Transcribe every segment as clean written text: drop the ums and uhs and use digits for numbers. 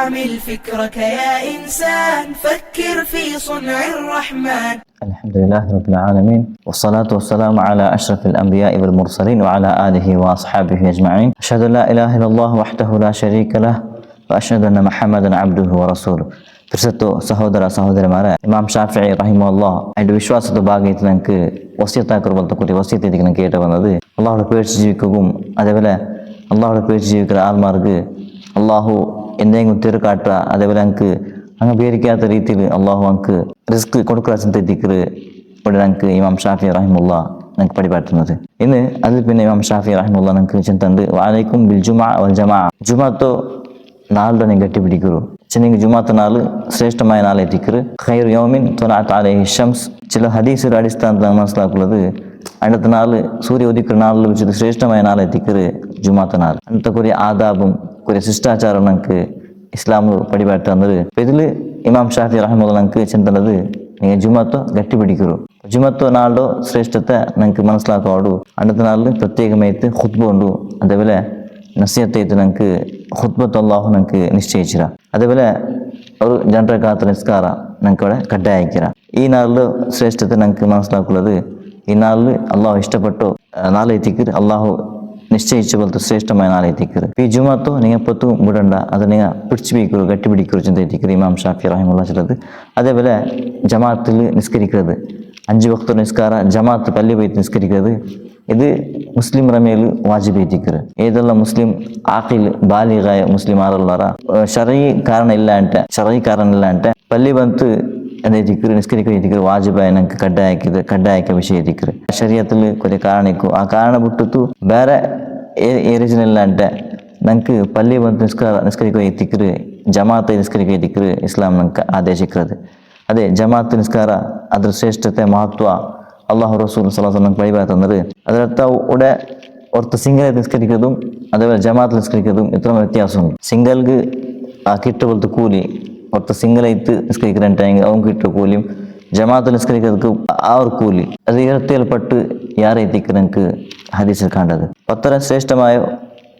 عمل فكرك يا إنسان فكر في صنع الرحمن. الحمد لله رب العالمين والصلاة والسلام على أشرف الأنبياء والمرسلين وعلى آله وأصحابه أجمعين. أشهد أن لا إله إلا الله وحده لا شريك له وأشهد أن محمدا عبده ورسوله. തിരുസത്തു സഹോദര സഹോദരന്മാരെ, ഇമാം ഷാഫിഈ റഹിമഹുല്ലാഹ് അതിൻ്റെ വിശ്വാസത്തെ ഭാഗത്ത് നമുക്ക് വസിയത്താക്കുറ പോലത്തെ കുട്ടി വസിയത്തേക്ക് കേട്ട് വന്നത്, അള്ളാഹുടെ പേടിച്ച് ജീവിക്കുകയും അതേപോലെ അള്ളാഹുടെ പേടിച്ച് ജീവിക്കുന്ന ആൾമാർക്ക് അള്ളാഹു എന്തെങ്കിലും തീർക്കാട്ടുക, അതേപോലെ നമുക്ക് അങ്ങ് പേരിക്കാത്ത രീതിയിൽ അള്ളാഹു നമുക്ക് റിസ്ക് കൊടുക്കുക ചിന്തത്തിക്ക് ഇവിടെ നമുക്ക് ഇമാം ഷാഫിഈ റഹിമഹുല്ലാഹ് നമുക്ക് പഠിപ്പാട്ടുന്നത്. ഇന്ന് അതിൽ പിന്നെ ഇമാം ഷാഫിഈ റഹിമഹുല്ലാഹ് നമുക്ക് ചിന്തണ്ട്, വഅലൈക്കും ബിൽ ജുമുഅ വൽ ജമാഅ, ജുമാഅത്തോ നാളുടെ നിങ്ങൾ ഗട്ടിപ്പിടിക്കൂ. ചെന്നെങ്കിൽ ജുമാഅത്ത് നാൾ ശ്രേഷ്ഠമായ നാളെത്തിക്കറ്. ഖൈറു യൗമിൻ ത്വലഅത് അലൈഹി ഷംസ്. ചില ഹദീസിന്റെ അടിസ്ഥാനത്തിൽ മനസ്സിലാക്കുന്നത് അന്നത്തെ നാള് സൂര്യ ഉദിക്കുന്ന നാളിൽ വെച്ചിട്ട് ശ്രേഷ്ഠമായ നാളെത്തിക്കറ് ജുമാഅത്ത് നാൾ. അന്നത്തെ കുറേ ആദാബും കുറേ ശിഷ്ടാചാരം നമുക്ക് ഇസ്ലാമിൽ പഠിപ്പാട്ട് തന്നത്. ഇതില് ഇമാം ഷാഫിഈ റഹിമഹുല്ലാഹ് നമുക്ക് ചിന്തന്നത്, നിങ്ങൾ ജുമാഅത്തോ ഗട്ടിപ്പിടിക്കൂ. ജുമാഅത്തോ നാളുടെ ശ്രേഷ്ഠത്തെ നിങ്ങൾക്ക് മനസ്സിലാക്കാവൂ. അന്നത്തെ നാളിൽ പ്രത്യേകമായിട്ട് ഖുത്ബ ഉണ്ട്, അതേപോലെ നസിഹത്തായിട്ട് നമുക്ക് ഖുത്ബത്ത് അള്ളാഹു നമുക്ക് നിശ്ചയിച്ചിര. അതേപോലെ ഒരു ജനറക്കാത്ത നിസ്കാര നമുക്ക് അവിടെ കട്ടായിക്കിര. ഈ നാളിൽ ശ്രേഷ്ഠത്തെ നമുക്ക് മനസ്സിലാക്കുന്നത്, ഈ നാളിൽ അള്ളാഹു ഇഷ്ടപ്പെട്ടു നാളെത്തിക്കർ അള്ളാഹു നിശ്ചയിച്ച പോലത്തെ ശ്രേഷ്ഠമായ നാളെത്തിക്കർ. ഈ ജുമാഅത്തോ നിങ്ങൾ പൊത്തും വിടണ്ട, അത് നിങ്ങൾ പിടിച്ചു ഗട്ടിപ്പിടിക്കൂ ചിന്തത്തിക്കർ ഇമാം ഷാഫിഈ റഹിമഹുല്ലാഹ് ചിലത്. അതേപോലെ ജമാഅത്തിൽ നിസ്കരിക്കുന്നത്, 5 വക്ത നിസ്കാര ജമാഅത്ത് പള്ളി പോയിട്ട് നിസ്കരിക്കുന്നത്, ഇത് മുസ്ലിം റമേൽ വാജിബൈത്തിക്കറ്. ഏതെല്ലാം മുസ്ലിം ആഖിൽ ബാലിഗായ മുസ്ലിം ആറുള്ളാರ ಶರঈ ಕಾರಣ ಇಲ್ಲಾಂಟ ಪಲ್ಲಿ ಬಂತು ಎಂದೈತಿಕ್ಕರು ನಿಸ್ಕರಿಕೈತಿಕ್ಕರು ವಾಜಿಬಾಯ ನಂಗೆ ಕಡ್ಡಾಯಕ್ಕೆ ವಿಷಯ ಐತಿಕ್ಕರು. ಶರೀಯത്തിൽ കുറേ ಕಾರಣಕ್ಕೂ ಆ ಕಾರಣ ಬಿಟ್ಟು ಬೇರೆ ఏ ರೀಸನ್ ಇಲ್ಲ అంటే ನಂಗೆ ಪಲ್ಲಿ ಬಂತು ನಿಸ್ಕರಿಕೈತಿಕ್ಕರು ಜಮಾತ ನಿಸ್ಕರಿಕೈತಿಕ್ಕರು ಇಸ್ಲಾಂ ನಂಗೆ ಆದೇಶಿಕ್கிறது. ಅದೇ ಜಮಾತ್ ನಿಸ್ಕಾರ ಅದ್ರ ಶ್ರೇಷ್ಠತೆ ಮಹತ್ವ അള്ളാഹു റസൂൽ സ്വല്ലല്ലാഹു അലൈഹി വസല്ലം പഠിപ്പാ തന്നത്. അതിനകത്ത് ഇവിടെ ഒരത്ത് സിംഗിളെ നിസ്കരിക്കുന്നതും അതേപോലെ ജമാഅത്ത് നിസ്കരിക്കുന്നതും ഇത്ര വ്യത്യാസമുണ്ട്. സിംഗൽക്ക് കിട്ടുപോലത്തെ കൂലി ഒരത്ത് സിംഗിളായിട്ട് നിസ്കരിക്കുന്നുണ്ടെങ്കിൽ അവൻ കിട്ടുക കൂലിയും ജമാഅത്ത് നിസ്കരിക്കുന്നതുക്ക് ആ ഒരു കൂലി അത് ഇരത്തേൽപ്പെട്ട് യാരെത്തിക്ക് നമുക്ക് ഹദീസിൽ കണ്ടത്. അത്ര ശ്രേഷ്ഠമായ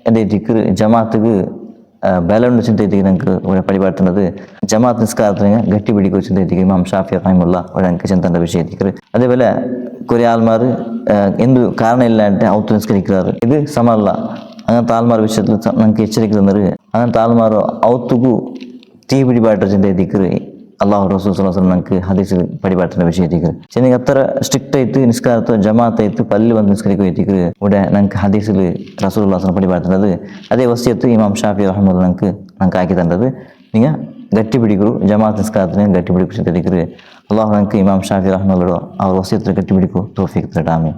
എന്തെത്തിക്ക് ജമാഅത്തുക്ക് ബലമുണ്ട് ചിന്തത്തിക്ക് നമുക്ക് ഇവിടെ പഠിപ്പാട്ടുന്നത്. ജമാഅത്ത് നിസ്കാരത്തിന് ഗട്ടിപ്പിടിക്കുക ചിന്തത്തിക്ക് ഇമാം ഷാഫിഈ റഹിമഹുല്ലാഹ് ഇവിടെ എനിക്ക് ചിന്തൻ്റെ വിഷയത്തിക്ക്. അതേപോലെ കുറേ ആൾമാർ എന്ത് കാരണം ഇല്ലാണ്ട് ഔത്ത് നിസ്കരിക്കാറ്, ഇത് സമല്ല. അങ്ങനത്തെ ആൾമാർ വിഷയത്തിൽ നമുക്ക് എച്ചരിക്ക തന്നത്. അങ്ങനത്തെ ആൾമാർ ഔത്തുകു തീ പിടിപാട്ട ചിന്തത്തിക്ക് അള്ളാഹു റസൂൽ സ്വല്ലല്ലാഹു അലൈഹി വസല്ലം നമുക്ക് ഹദീസിൽ പഠിപ്പാട്ടുന്ന വിഷയത്തിക്ക്. ചെന്നെങ്കിൽ അത്ര സ്ട്രിക്റ്റ് ആയിട്ട് നിസ്കാരത്തോ ജമാഅത്തായിട്ട് പല്ല് വന്ന് നിസ്കരിക്കുകയത്തിക്ക് ഇവിടെ നമുക്ക് ഹദീസിൽ റസൂലുള്ളാഹി സ്വല്ലല്ലാഹു അലൈഹി വസല്ലം പഠിപ്പാട്ടുന്നത്. അതേ വസിയത്ത് ഇമാം ഷാഫിഈ റഹിമഹുല്ലാഹ് നമുക്ക് ആക്കി തന്നത്, നിങ്ങൾ ഗട്ടിപ്പിടിക്കൂ ജമാഅത്ത് നിസ്കാരത്തിന് ഗട്ടിപ്പിടിക്കൂ ചിന്തത്തിക്ക്. അള്ളാഹു നമുക്ക് ഇമാം ഷാഫിഈ റഹിമഹുല്ലാഹ് അവർ വസിയത്തിൽ ഗട്ടിപ്പിടിക്കൂ തൗഫീഖ് തരട്ടെ. ആമീൻ.